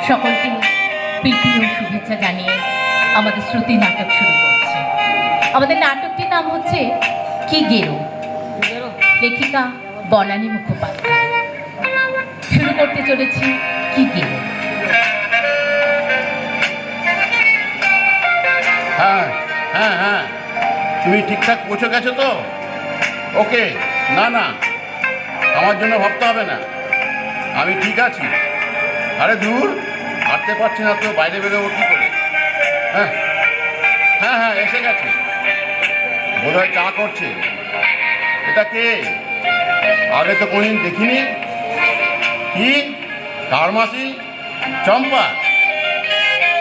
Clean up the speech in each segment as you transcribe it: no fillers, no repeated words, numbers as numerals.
সকলকে প্রীতি ও শুভেচ্ছা জানিয়ে আমাদের শ্রুতি নাটক শুরু করছি। আমাদের নাটকটির নাম হচ্ছে কি গেরো, লেখিকা বনানী মুখোপাধ্যায়। শুরু করতে চলেছি কি গেরো। হ্যাঁ হ্যাঁ হ্যাঁ, তুমি ঠিকঠাক পৌঁছে গেছো তো? ওকে, না না, আমার জন্য ভাবতে হবে না, আমি ঠিক আছি। আরে দূর, হাঁটতে পারছি না তো, বাইরে বেরোবো কী করে? হ্যাঁ হ্যাঁ হ্যাঁ, এসে গেছে, বোধহয় চা করছে। এটা কে? আগে তো কোনদিন দেখিনি। কি কার মাসি? চম্পা?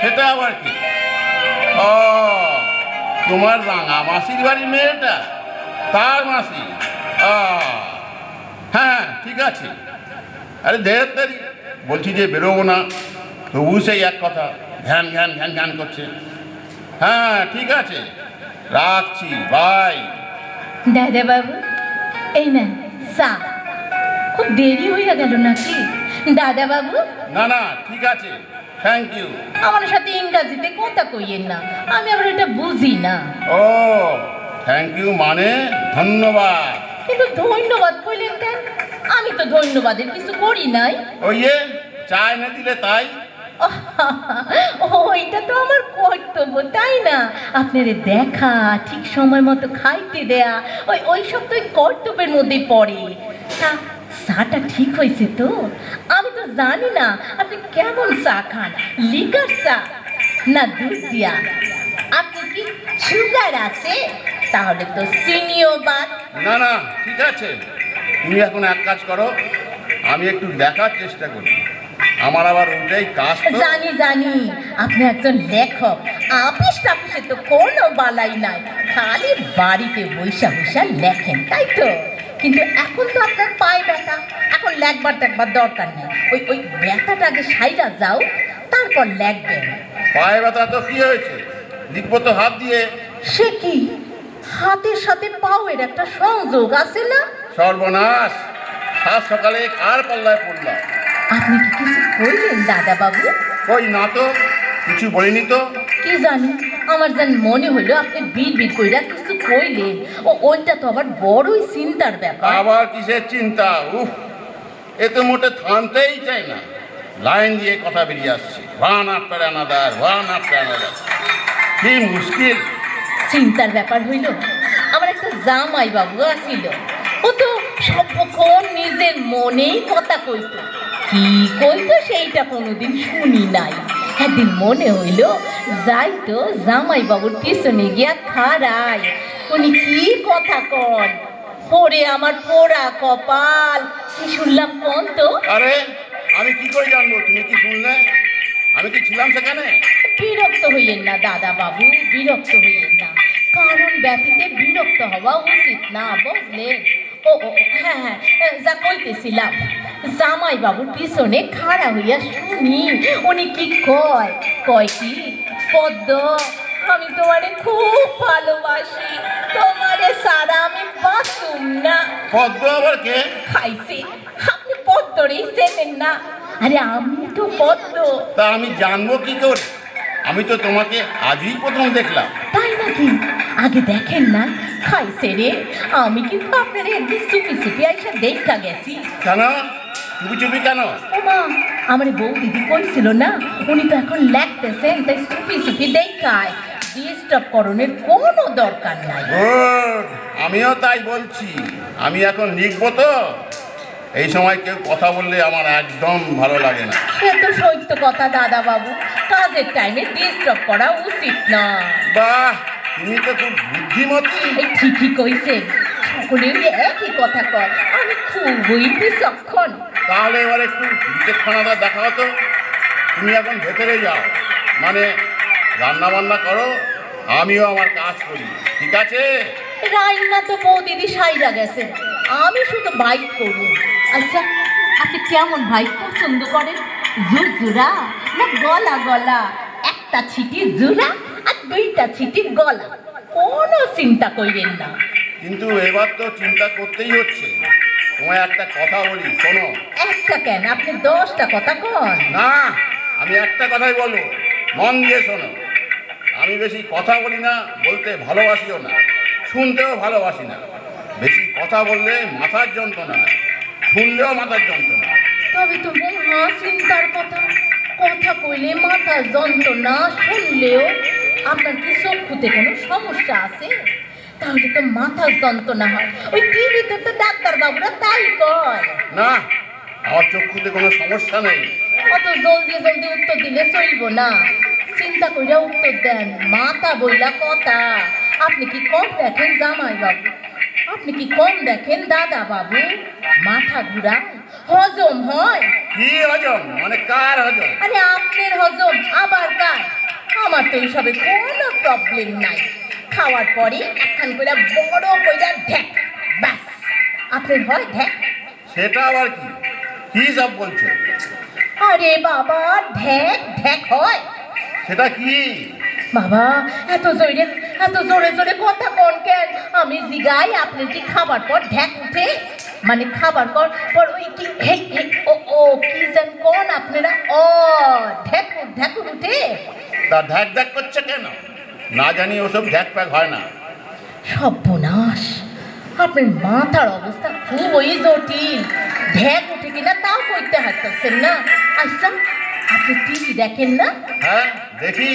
সেটা আবার কি? ও, তোমার রাঙা মাসির বাড়ির মেয়েটা, তার মাসি। হ্যাঁ ঠিক আছে। আরে দেড় তারিখ বলছি যে বেরোবো না, তবু সেই এক কথা, ঘ্যান ঘ্যান ঘ্যান ঘ্যান করছে। হ্যাঁ ঠিক আছে, রাখছি, বাই। দাদা বাবু, এই না চা। খুব দেরি হইয়া গেল নাকি দাদা বাবু? না না, ঠিক আছে, থ্যাংক ইউ। আমার সাথে ইংরাজিতে কথা কইয়েন না, আমি আবার এটা বুঝি না। ও, থ্যাংক ইউ মানে ধন্যবাদ। কিন্তু ধন্যবাদ কইলেন কেন? আমি তো ধন্যবাদের কিছু করি নাই। ওই চা এনে দিলে তাই। ওইটা তো আমার কর্তব্য, তাই না? আপনারে দেখা, ঠিক সময় মতো খাইতে দেয়া, ওই সব তো কর্তব্যের মধ্যেই পড়ে। তা চাটা ঠিক হয়েছে তো? আমি তো জানি না আপনি কেমন চা খান, লিকার চা না দুধ দিয়া? আপনি কি সুগার আছে? তাহলে তো চিনিও বাদ। না না, ঠিক আছে, তুমি এখন এক কাজ করো, আমি একটু দেখার চেষ্টা করি, আমার আবার ওইটাই কাজ তো। জানি জানি, আপনি একজন লেখক, আপিস টাপিসে তো কোনো বালাই নাই, খালি বাড়িতে বৈশা বৈশা লেখেন, তাই তো? কিন্তু এখন তো আপনার পায়ে ব্যথা, এখন লেখবার টেখবার দরকার নেই। ওই ব্যথাটা আগে সাইরা যাও, তারপর লেখবেন। পায়ে ব্যথা তো কি হয়েছে, লিখবো তো হাত দিয়ে। সে কি, হাতের সাথে পাওয়ের একটা সংযোগ আছে না? সর্বনাশ, সাত সকালে কার পাল্লায় পড়লাম। আপনি কি কিছু কইলেন দাদা বাবু? কই না তো, কিছু বলিনি তো। কি জানি, আমার যেন মনে হইলো আপনি বিড় কইরা কিছু কইলেন। ওইটা তো আবার বড়ই চিন্তার ব্যাপার। আবার কিসের চিন্তা? উফ, এ তো মোটে থামতেই চাই না, লাইন দিয়ে কথা বেরিয়ে আসছে, one after another, one after another. কি মুশকিল। চিন্তার ব্যাপার হইল, আমার একটা জামাই বাবু আসিল, ও তো সর্বক্ষণ নিজের মনেই কথা কইতো। কি কইতো সেইটা কোনোদিন শুনি নাই। একদিন মনে হইল যাই তো জামাই বাবুর পিছনে গিয়া খাড়াই, উনি কি কথা কন। ওরে আমার পোড়া কপাল, কি শুনলাম কোন তো? আরে আমি কি করে জানবো, তুমি কি শুনলে? আমি কি ছিলাম সেখানে? বিরক্ত হইয়েন না দাদা বাবু, বিরক্ত হইয়েন না, কারণ ব্যতীতে বিরক্ত হওয়া উচিত না, বুঝলেন? ও ও হ্যাঁ হ্যাঁ, যা কইতেছিলাম, জামাই বাবুর পিছনে খাড়া হইয়া শুনি উনি কি কয়। কয় কি, পদ্ম আমি তোমারে খুব ভালোবাসি, তোমারে সারা আমি বাঁচুম না। পদ্ম আবার কে? খাইছি, আপনি পদ্মরেই চেনেন না? আরে আমি তো পদ্ম। তা আমি জানবো কি করে? আমি তো তোমাকে আজই প্রথম দেখলাম। তাই নাকি? আগে দেখেন না। খাইছে রে, আমি কিন্তু আপনার একদিন চুপি চুপি আইসা দেখা গেছি। কেন চুপি চুপি কেন? ওমা, আমার বউ দিদি কইছিল না, উনি তো এখন লেখতেছেন, তাই চুপি চুপি দেখায়। ডিস্টার্ব করণের কোনো দরকার নাই। গুড, আমিও তাই বলছি, আমি এখন লিখবো তো, এই সময় কেউ কথা বললে আমার একদম ভালো লাগে না। সে তো সত্য কথা দাদা বাবু, কাজের টাইমে ডিস্টার্ব করা উচিত না। বাহ, তুমি তো খুব বুদ্ধিমতী। এই ঠিকই কইছেন, সকলেরই একই কথা কয়, আমি খুবই বিচক্ষণ। তাহলে এবার একটু বিচক্ষণতা দেখাও তো। তুমি এখন ভেতরে যাও, মানে রান্না বান্না করো, আমিও আমার কাজ করি, ঠিক আছে? রাইনা তো বৌদিদি সাইরা গেছে, আমি শুধু বাইক করব। আচ্ছা, আপনি কেমন বাইক পছন্দ করেন? জুরজুরা না গলা গলা? একটা ছিটি জুরা আর দুইটা ছিটি গলা, কোনো চিন্তা কইরেন না। কিন্তু এবার তো চিন্তা করতেই হচ্ছে। তোমায় একটা কথা বলি, শোনো। একটা কেন, আপনি 10টা কথা কন। না, আমি একটা কথাই বলবো, মন দিয়ে শোনো। আমি বেশি কথা বলি না, বলতে ভালোবাসিও না, শুনতেও ভালোবাসি না। বেশি কথা বললে মাথার যন্ত্রণা, শুনলেও মাথার যন্ত্রণা। তবে তো মহা চিন্তার কথা, কথা কইলে মাথা যন্ত্রণা, শুনলেও। আপনার কি চক্ষুতে কোনো সমস্যা আছে? তাহলে তো মাথার যন্ত্রণা হয়। ওই টিভিতে তো ডাক্তার বাবুরা তাই কয়। না, আমার চক্ষুতে কোনো সমস্যা নেই। অত জলদি জলদি উত্তর দিলে চলবো না, চিন্তা কইরা উত্তর দেন। মাথা বইলা কথা। আপনি কি কম দেখেন জামাই বাবু? আপনি কি কম দেখেন দাদা বাবু? মাথা ঘুরায়, হজম হয়। কি হজম? মানে কার হজম? আরে আপনার হজম, আবার কার? আমার তো এইসবে কোনো প্রবলেম নাই। খাওয়ার পরে একখান করে বড় কইরা ঢ্যাক, ব্যাস। আপনার হয় ঢ্যাক? সেটা আবার কি? কি সব বলছো? আরে বাবা, ঢ্যাক ঢ্যাক হয়। সেটা কি? বাবা, এত জোরে জোরে কথা কোন কেন? আমি জিগাই, আপনি কি খাবার পর ঢ্যাক উঠে? মানে খাবার পর পর ওই কি হেই হেই ও ও কি যেন কোন আপনারা? ও ঢ্যাকুর ঢ্যাকুর উঠে? তা ঢ্যাক ঢ্যাক করছে কেন? না জানি ওসব ঢ্যাক প্যাক হয় না। সর্বনাশ, আপনার মাথার অবস্থা খুবই জটিল। ঢ্যাক উঠে কিনা তাও কইতে হাঁটতেছেন না। আচ্ছা, আপনি টিভি দেখেন না? হ্যাঁ, দেখি।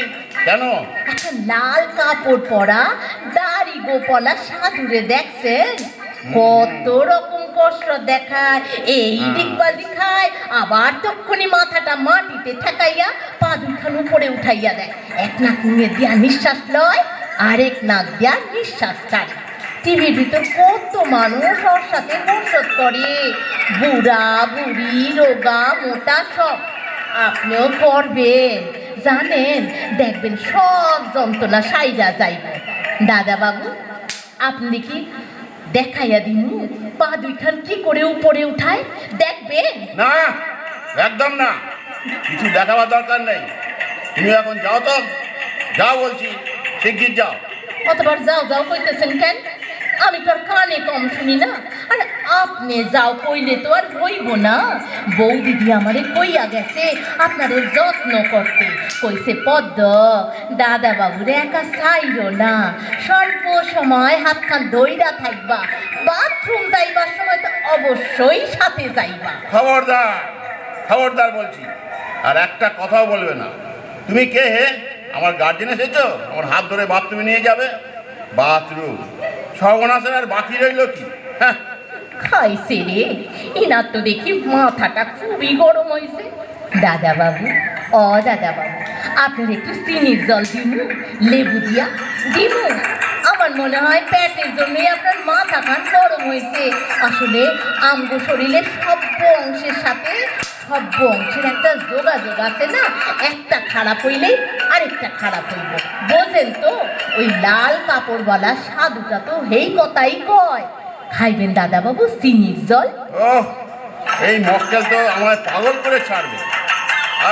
কেন? একটা লাল কাপড় পরা, দাড়ি গোপলা সাধুরে দেখছেন? কত রকম কষ্ট দেখায়, এই ডিগবাজি খায়, আবার তক্ষুনি মাথাটা মাটিতে ঠেকাইয়া পা দুখান উপরে উঠাইয়া দেয়। এক নাক নিয়ে দিয়া নিঃশ্বাস লয়, আরেক নাক দিয়া নিঃশ্বাস ছাড়ে। টিভির ভিতর কত মানুষ ওর সাথে বসত করে, বুড়া বুড়ি, রোগা মোটা সব। আপনিও করবেন, জানেন, দেখবেন সব যন্ত্রণা সাইরা যাইব। দাদা বাবু, আপনি কি দেখাইয়া দিমু পা দুইখান কি করে উপরে উঠায়? দেখবেন? না, একদম না। কিছু দেখাবার দরকার নেই। তুমি এখন যাও তো, যাও বলছি, শিগগির যাও। কতবার যাও যাও কইতেছেন কেন? আমি তো আর কানে কম শুনি না। আর আপনি যাও কইলে তো আর হইব না। বউ দিদি আমারে কইয়া গেছে আপনারে যত্ন করতে। কইছে পদ্ম, দাদা বাবুরে একা চাইরো না, স্বল্প সময় হাতখান ধইরা থাকবা, বাথরুম যাইবার সময় তো অবশ্যই সাথে যাইবা। খবরদার, খবরদার বলছি। আর একটা কথাও বলবে না। তুমি কে হে? আমার গার্জেন এসেছো, আমার হাত ধরে বাথরুমে নিয়ে যাবে? বাথরুম সর্বনাশের আর বাকি রইল কি? হ্যাঁ, খাইছে রে, এনার তো দেখি মাথাটা খুবই গরম হয়েছে। দাদা বাবু, ও দাদা বাবু, আপনার একটু চিনির জল দিমু, লেবু দিয়া দিমু? আমার মনে হয় পেটের জন্যই আপনার মাথা খান গরম হয়েছে। আসলে আমগো শরীরের সব অংশের সাথে সব অংশের একটা যোগাযোগ আছে না, একটা খারাপ হইলেই আরেকটা খারাপ হইব, বোঝেন তো? ওই লাল কাপড়ওয়ালা সাধুটা তো এই কথাই কয়। খাইবেন দাদা বাবু চিনির জল? ওহ, এই মক্কেল তো আমায় পাগল করে ছাড়বে।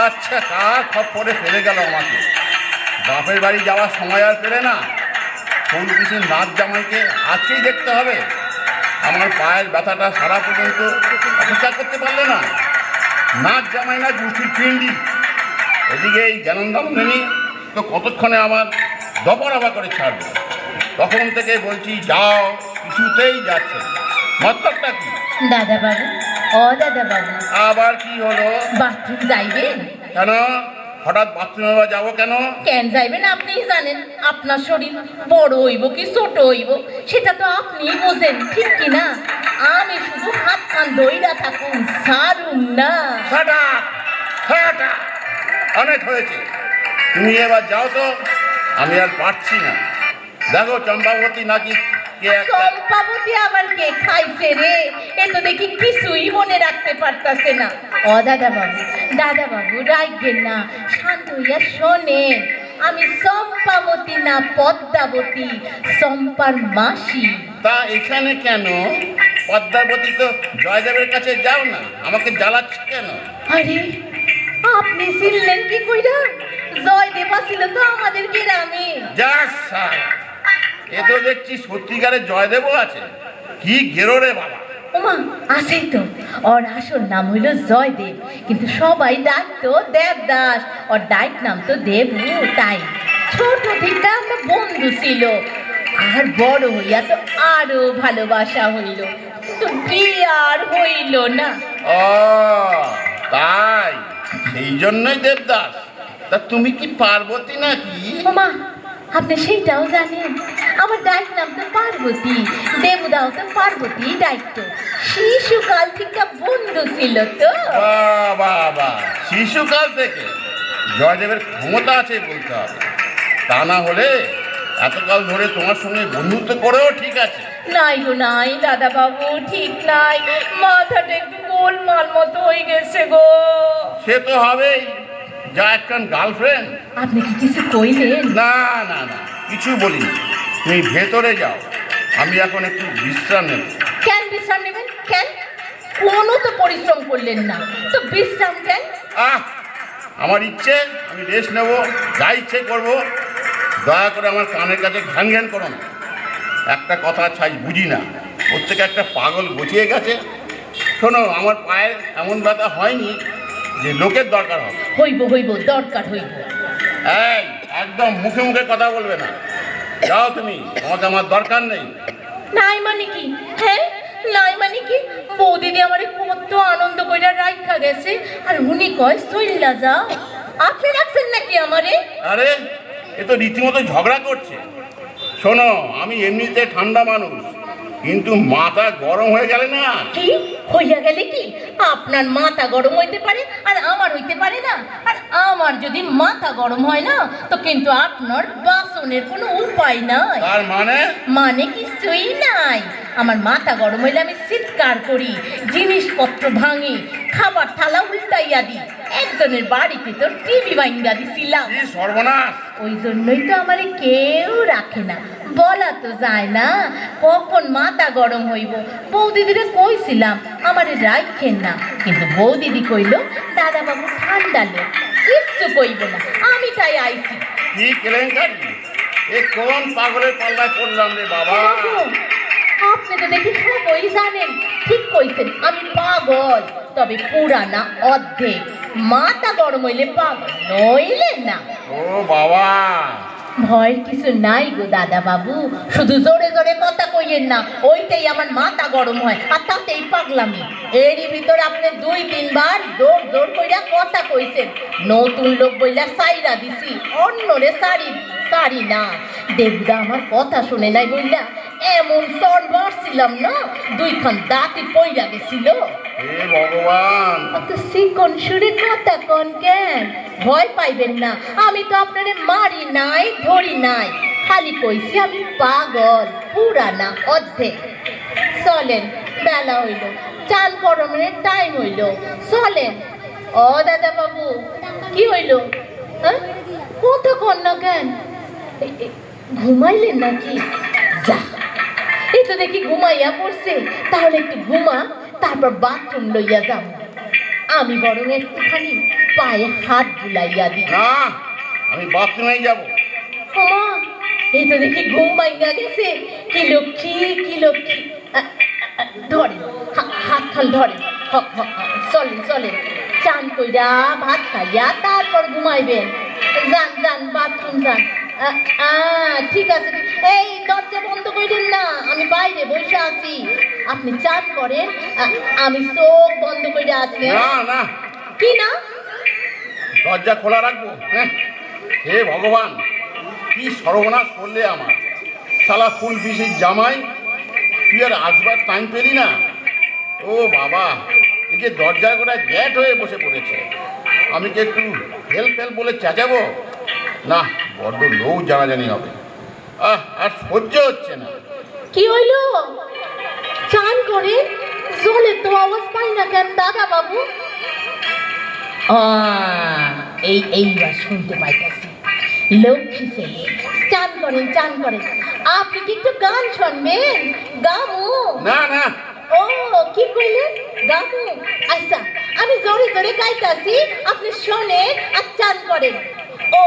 আচ্ছা, কার খপ্পরে ফেলে গেল আমাকে। বাপের বাড়ি যাওয়ার সময় আর পেলে না। ফুল পিসির নাচ জামাইকে আজকেই দেখতে হবে। আমার পায়ের ব্যথাটা সারা পর্যন্ত অপেক্ষা করতে পারলে না। নাচ জামাই না গুষ্টির পিন্ডি। এদিকে এই জ্ঞানন্দামনি তো কতক্ষণে আমার দপরাবা করে ছাড়বে। তখন থেকে বলছি যাও, কিছুতেই যাচ্ছে না। মতলবটা কি? দাদা বাবু, ও দাদা বাবু, আবার কি হলো? বাথরুম যাইবেন? কেন হঠাৎ বাথরুমে যাবো কেন? কেন যাইবেন আপনিই জানেন। আপনার শরীর বড় হইব কি ছোট হইব সেটা তো আপনিই বোঝেন, ঠিক কি না? আমি শুধু হাত কান ধইরা থাকুন, সারুম না। Shut up! Shut up! অনেক হয়েছে। তুমি এবার যাও তো, আমি আর পারছি না। দেখো চম্পাবতী নাকি কে একটা। চম্পাবতী আবার কে খাইছে রে? এ তো দেখি কিছুই মনে রাখতে পারতাছে না। ও দাদা বাবু রাখবেন না, শান্ত হইয়া শোনেন। আমি চম্পাবতী না পদ্মাবতী, চম্পার মাসি। তা এখানে কেন? পদ্মাবতী তো জয়দেবের কাছে যাও না, আমাকে জ্বালাচ্ছ কেন? আরে, আপনি ছিলেন কি কইরা? জয়দেব ছিল তো আমাদের গ্রামে। যা সালা, এ তো দেখছি সত্যিকারের জয়দেবও আছে। কি গেরো রে বাবা। ওমা আছেই তো, ওর আসল নাম হইল জয়দেব, কিন্তু সবাই ডাকতো দেবদাস। ওর ডাইক নাম তো দেবু, তাই ছোট থেকে আমরা বন্ধু ছিল। আর বড় হইয়া তো আরো ভালোবাসা হইল, তো বিয়ে আর হইল না। ও তাই, সেই জন্যই দেবদাস। তা তুমি কি পার্বতী নাকি? ওমা আপনি সেইটাও জানেন? আমার ডাইক নাম তো পার্বতী, দেবদাও তো পার্বতী ডাইকতো। শিশুকাল থেকে বন্ধু ছিল তো। বাবা, শিশুকাল থেকে জয়দেবের ক্ষমতা আছে বলতে হবে, তা না হলে এতকাল ধরে তোমার সঙ্গে বন্ধুত্ব করেও ঠিক আছে। নাই গো নাই দাদা বাবু, ঠিক নাই, মাথাটা একটু গোলমাল মতো হয়ে গেছে গো। সে তো হবেই, যা একখান গার্লফ্রেন্ড। আপনি কি কিছু কইলেন? না না না, কিছু বলিনি। তুমি ভেতরে যাও, আমি এখন একটু বিশ্রাম নেব। কেন বিশ্রাম নেবেন? কেন? কোনো তো পরিশ্রম করলেন না, তো বিশ্রাম কেন? আমার ইচ্ছে, আমি রেস্ট নেব, যা ইচ্ছে করবো। দয়া করে আমার কানের কাছে ঘ্যান ঘ্যান করো না। একটা কথা ছাই বুঝি না, ওর থেকে একটা পাগল বচিয়ে গেছে। শোনো, আমার পায়ের এমন ব্যথা হয়নি যে লোকের দরকার হবে। হইব হইব, দরকার হইব। এই একদম মুখে মুখে কথা বলবে না। যাও তুমি, তোমাকে আমার দরকার নেই। নাই মানে কি? হ্যাঁ নাই মানে কি? বৌদিদি আমারে কত আনন্দ কইরা রাইখা গেছে, আর উনি কয় চইল্লা যাও। আপনি রাখছেন নাকি আমারে? আরে এ তো রীতিমতো ঝগড়া করছে। শোনো, আমি এমনিতে ঠান্ডা মানুষ, কিন্তু মাথা গরম হয়ে গেলে না। কি হইয়া গেলে কি? আপনার মাথা গরম হইতে পারে আর আমার হইতে পারে না? আর আমার যদি মাথা গরম হয় না, তো কিন্তু আপনার বাসনের কোনো উপায় নাই। তার মানে? মানে কিছুই নাই। আমার মাথা গরম হইলে আমি চিৎকার করি, জিনিসপত্র ভাঙি, খাবার থালা উল্টাইয়া দিই। একজনের বাড়িতে তো টিভি ভাঙ্গা দিছিলাম। কি সর্বনাশ! ওই জন্যই তো আমারে কেউ রাখে না, বলা তো যায় না কখন মাথা গরম হইব। বৌদিদিরে কইছিলাম আমারে রাখেন না, কিন্তু বৌদিদি কইল দাদা বাবু ঠান্ডা লোক, কিচ্ছু কইব না। আমি তাই আইছি। কি কেলেঙ্কারি! এ কোন পাগলের পাল্লায় পড়লাম রে বাবা! বাবু, আপনি তো দেখি সবই জানেন। ঠিক কইছেন, আমি পাগল, তবে পুরা না অর্ধেক। মাথা গরম হইলে পাগল, নইলে না। ও বাবা! ভয়ের কিছু নাই গো দাদা বাবু, শুধু জোরে জোরে কথা কইয়েন না, ওইটাই আমার মাথা গরম হয়, আর তাতেই পাগলামি। এরই ভিতর আপনি 2-3 বার জোর জোর কইরা কথা কইছেন। নতুন লোক বইলা সাইরা দিছি, অন্যরে সারি না। দেবদা আমার কথা শুনে নাই বইলা এমন সর মারছিলাম না, 2খান দাঁতই পইরা গেছিল। হে ভগবান! অত চিকন সুরে কথা কন কেন? ভয় পাইবেন না, আমি তো আপনারে মারি নাই, ধরি নাই, খালি কইছি আমি পাগল, পুরা না অর্ধেক। চলেন, বেলা হইল, চান গরমের টাইম হইল, চলেন। ও দাদা বাবু, কি হইল? হ্যাঁ, কথা কন না কেন? ঘুমাইলেন নাকি? যা, এই তো দেখি ঘুমাইয়া পড়ছে। তাহলে একটু ঘুমা, তারপর বাথরুম লইয়া যাব। আমি বরং একটুখানি পায়ে হাত বুলাইয়া দিই। না, আমি বাথরুমে যাব। ওমা, এই তো দেখি ঘুমাইয়া গেছে। কি লক্ষ্মী, কি লক্ষ্মী! ধরেন, হাত খাল ধরেন। চলেন চলেন, চান কইরা ভাত খাইয়া তারপর ঘুমাইবেন। যান যান, বাথরুম যান। ঠিক আছে। এই দরজা বন্ধ করেন না, আমি বাইরে বসে আছি। আপনি চান করেন, আমি চোখ বন্ধ করে আছি। না না, কি না? দরজা খোলা রাখবো? হ্যাঁ, হে ভগবান, কি সর্বনাশ করলে আমার! শালা ফুল পিসির জামাই, তুই আর আসবার টাইম পেলি না? ও বাবা, এই যে দরজায় গোটা গ্যাট হয়ে বসে পড়েছে। আমি কি একটু হেল্প বলে চেঁচাবো? না, বড্ড লোক জানাজানি হবে। আর সহ্য হচ্ছে না। কি হইল? চান করে জলে তো আওয়াজ পাই না কেন দাদা বাবু? এইবার শুনতে পাইতেছি। লক্ষ্মী ছেলে, চান করেন চান করেন। আপনি কি একটু গান শুনবেন? গামু? না না। ও, কি কইলেন? গামু? আচ্ছা, আমি জোরে জোরে গাইতাছি, আপনি শোনেন আর চান করেন। ও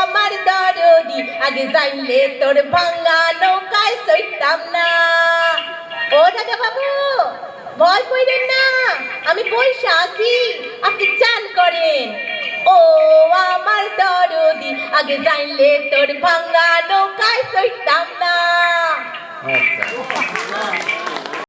আমার দরদি, আগে যাইলে তোর ভাঙা নৌকায় সইতাম না। ও দাদা বাবু, ভয় কইরেন না, আমি বইসা আছি, আপনি চান করেন। ও আমার দরদি, আগে জানলে তোর ভাঙা নৌকায় চড়তাম না। নমস্কার।